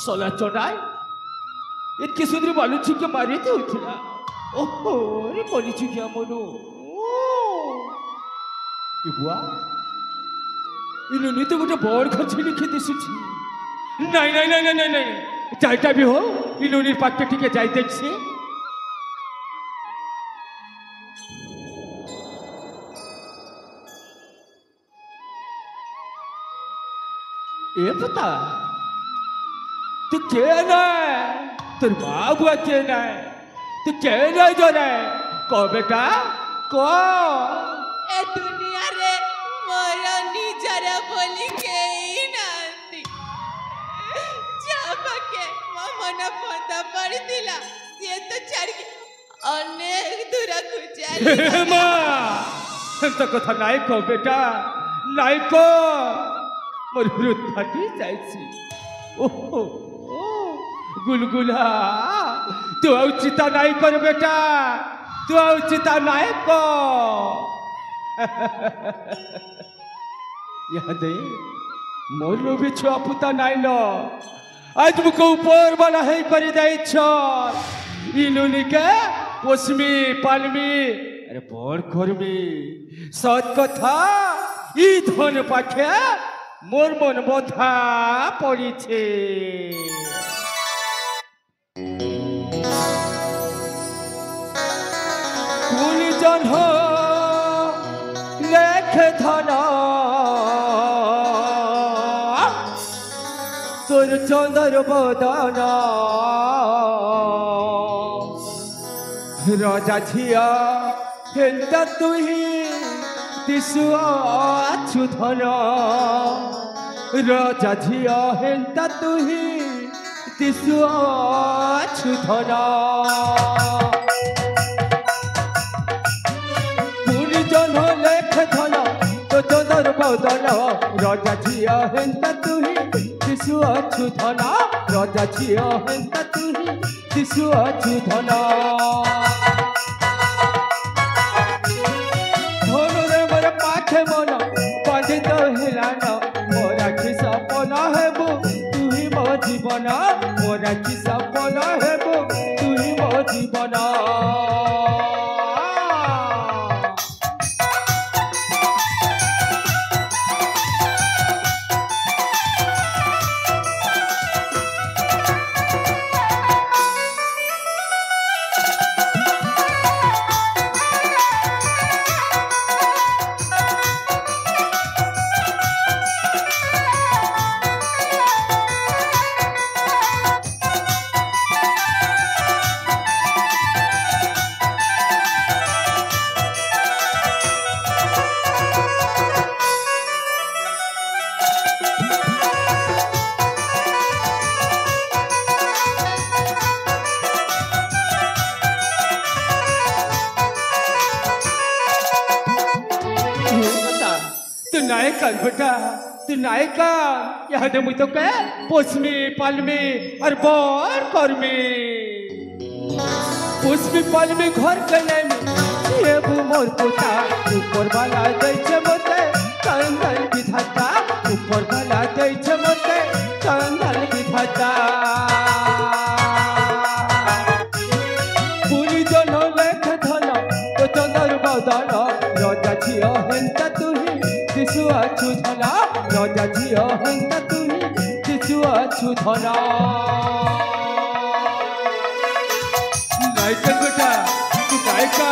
सला चढ़ाए इतनी सुंदर बालूची के मारे थे उठना ओहो रे बालूची क्या मनो इबुआ इन्होंने तो मुझे बहुत खर्ची लिखी दिसुची नहीं नहीं नहीं नहीं नहीं जाइटा भी हो इन्होंने पाके ठीक है जाई देख से ये पता तू क्या ना तेरे माँ बुआ क्या ना तू क्या ना जो ना को बेटा को ए दुनिया रे मोरा निजरा बोली के ही नांती जापा के मना पता पड़ दिला ये तो चढ़ के अनेक दूरा खुचाली माँ तो कथा नहीं को बेटा नहीं को मोर हृदय जाइছি ओहो गुलगुला तू औचिता नहीं कर बेटा तू औचिता नहीं को यह दे मोर भी छुआ पुता नहीं लो आज मुको ऊपर वाला है कर दे छ इनुनी के पोसमी पालमी अरे बड़ करमी सत कथा ई धन पाखे मोर मन बधा पड़ीछे कुलजन हो लेख धन तोर चंदर बदन राजा झिया हेंता तुही दिसुआ आछु धन राजा झिया हेंता तुही दिसुआ आछु धन कुलजन लेख धन तो चंदर बदन राजा झिया हेंता तुही दिसुआ आछु धन राजा झिया हेंता तुही दिसुआ आछु धन मन बाधित हिलान मोरा कि सपन हेबु तुही मो जीवन मोरा कि सपन हेबु तुही मो जीवन बेटा तू नायका यह दे मुझे तो क्या पोसमी पालमी और बोर करमी पोसमी पालमी घर कने ये वो मोर पोता ऊपर वाला दे छमते चंदन विधाता ऊपर वाला दे छमते चंदन विधाता पूरी जन लेख धन तो चंदन बदन राजा झिया हेंता तुही दिसु आछु धन राजा झिया हेंता तुही दिसु आछु धन नायका बेटा तू नायका